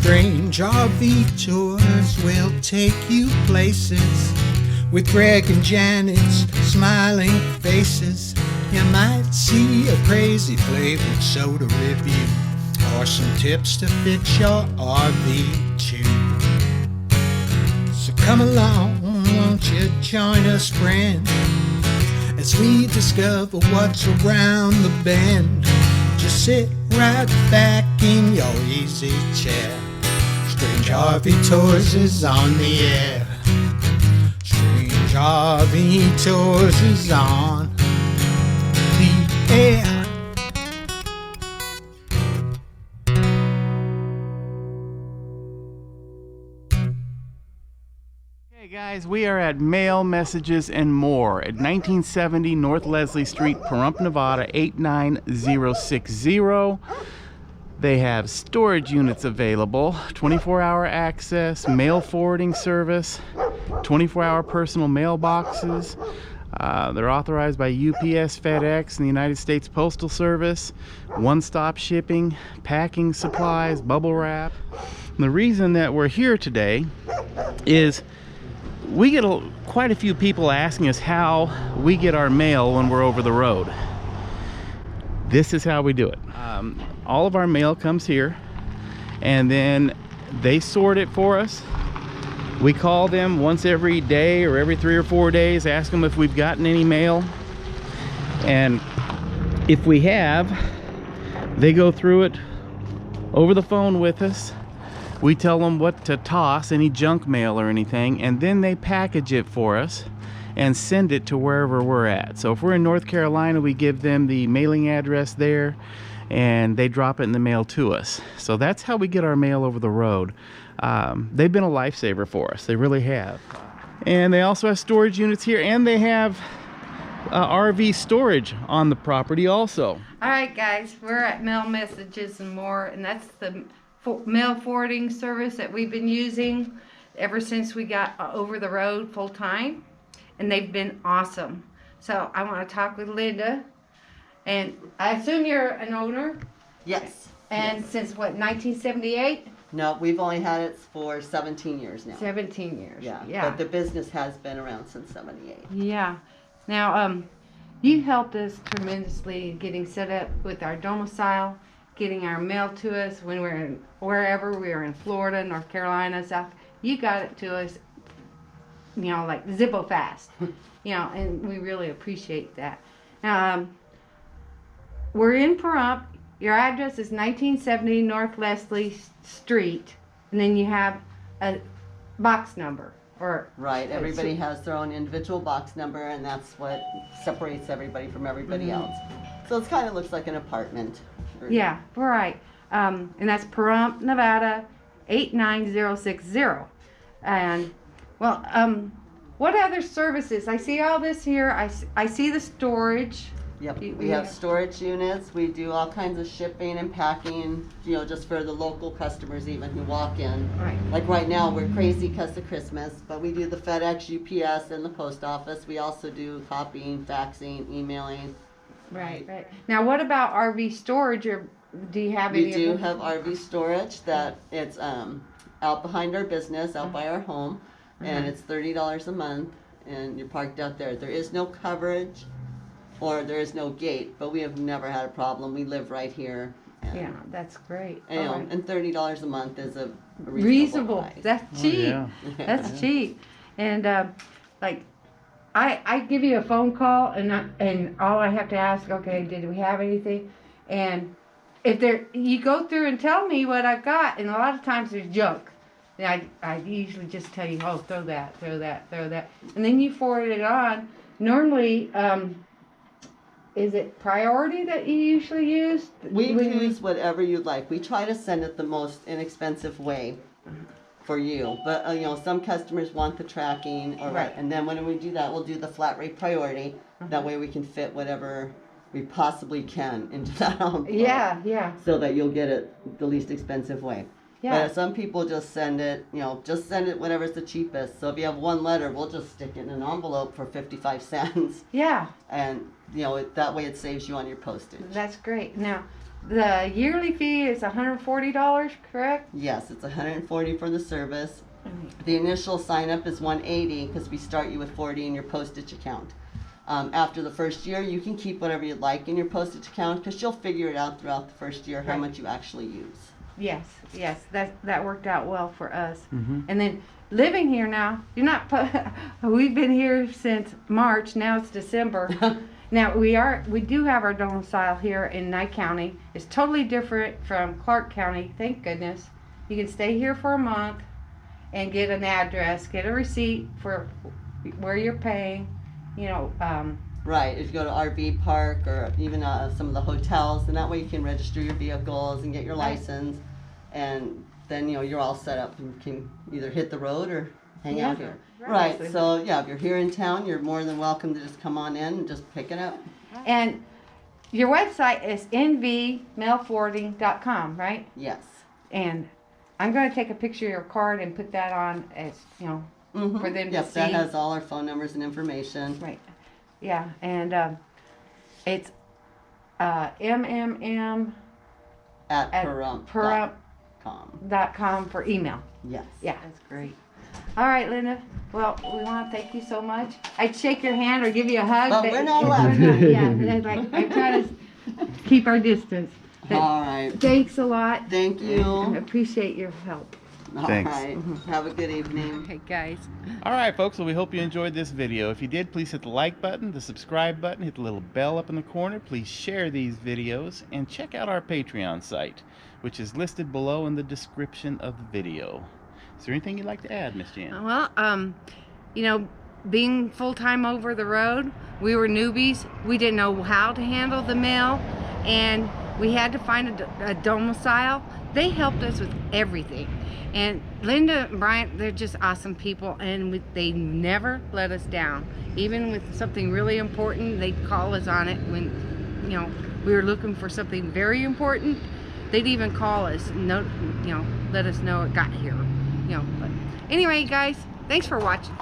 Strange RV tours will take you places with Greg and Janet's smiling faces. You might see a crazy flavored soda review or some tips to fix your RV too. So come along, won't you join us, friend, as we discover what's around the bend. Just sit right back in your easy chair. Strange RV Tours is on the air. Strange RV Tours is on the air. Hey guys, we are at Mail, Messages, and More at 1970 North Leslie Street, Pahrump, Nevada 89060. They have storage units available, 24-hour access, mail forwarding service, 24-hour personal mailboxes. They're authorized by UPS, FedEx, and the United States Postal Service. One-stop shipping, packing supplies, bubble wrap. And the reason that we're here today is we get quite a few people asking us how we get our mail when we're over the road. This is how we do it. All of our mail comes here, and then they sort it for us. We call them once every day or every 3 or 4 days, ask them if we've gotten any mail, and if we have, they go through it over the phone with us. We tell them what to toss, any junk mail or anything, and then they package it for us and send it to wherever we're at. So if we're in North Carolina, we give them the mailing address there, and they drop it in the mail to us. So that's how we get our mail over the road. They've been a lifesaver for us. They really have. And they also have storage units here, and they have RV storage on the property also. All right, guys, we're at Mail, Messages, and More, and that's the mail forwarding service that we've been using ever since we got over the road full time, and they've been awesome. So I want to talk with Linda, and I assume you're an owner? Yes. And yes. Since what, 1978? No, we've only had it for 17 years now. 17 years. Yeah. But the business has been around since 78. Yeah. Now, you helped us tremendously getting set up with our domicile, getting our mail to us when we're in wherever we were in Florida, North Carolina, South. You got it to us, you know, like zippo fast, you know, and we really appreciate that. Now, we're in Pahrump. Your address is 1970 North Leslie Street, and then you have a box number. Right, everybody has their own individual box number, and that's what separates everybody from everybody else. So it kind of looks like an apartment. Yeah, right. And that's Pahrump, Nevada 89060. And well, what other services? I see all this here. I see the storage. Yep, we have storage units. We do all kinds of shipping and packing, you know, just for the local customers even who walk in. Right. Like right now, we're crazy because of Christmas, but we do the FedEx, UPS, and the post office. We also do copying, faxing, emailing. Right. Now, what about RV storage, or do you have any? We do have RV storage that it's out behind our business, out by our home, and it's $30 a month, and you're parked out there. There is no coverage, or there is no gate, but we have never had a problem. We live right here. And, yeah, that's great. And $30 a month is a reasonable price. That's cheap. Oh, yeah. That's cheap. And like, I give you a phone call, and all I have to ask, okay, did we have anything? And if you go through and tell me what I've got, and a lot of times there's junk. And I usually just tell you, oh, throw that, and then you forward it on. Normally, is it priority that you usually use? We use whatever you'd like. We try to send it the most inexpensive way for you. But, you know, some customers want the tracking. Right. And then when we do that, we'll do the flat rate priority. That way we can fit whatever we possibly can into that envelope. Yeah. So that you'll get it the least expensive way. Yeah. But some people just send it, just send it whatever's the cheapest. So if you have one letter, we'll just stick it in an envelope for 55 cents. Yeah. And, that way it saves you on your postage. That's great. Now, the yearly fee is $140, correct? Yes, it's $140 for the service. The initial sign up is $180 because we start you with $40 in your postage account. After the first year, you can keep whatever you'd like in your postage account because you'll figure it out throughout the first year how Right. much you actually use. Yes, that worked out well for us. Mm-hmm. And then living here now, you're not. We've been here since March. Now it's December. Now we do have our domicile here in Nye County. It's totally different from Clark County. Thank goodness. You can stay here for a month and get an address, get a receipt for where you're paying. Right, if you go to RV park or even some of the hotels, and that way you can register your vehicles and get your Right. license, and then you're all set up and can either hit the road or hang out here. Right. Right, so yeah, if you're here in town, you're more than welcome to just come on in and just pick it up. And your website is nvmailforwarding.com, right? Yes. And I'm going to take a picture of your card and put that on as, Mm-hmm. for them to Yep, see. that has all our phone numbers and information. Right. Yeah, and it's mmm At at perump.com. perump.com for email. Yes. Yeah, that's great. All right, Linda. Well, we want to thank you so much. I'd shake your hand or give you a hug. But we're not allowed. Yeah, like I try to keep our distance. But All right. thanks a lot. Thank you. I appreciate your help. All Thanks. right. Have a good evening. Hey, guys. All right, folks, well, we hope you enjoyed this video. If you did, please hit the like button, the subscribe button, hit the little bell up in the corner. Please share these videos and check out our Patreon site, which is listed below in the description of the video. Is there anything you'd like to add, Miss Jan? Well, being full-time over the road, we were newbies. We didn't know how to handle the mail, and we had to find a domicile. They helped us with everything. And Linda and Bryant, they're just awesome people, and they never let us down. Even with something really important, they'd call us on it when, we were looking for something very important. They'd even call us, let us know it got here. But anyway, guys, thanks for watching.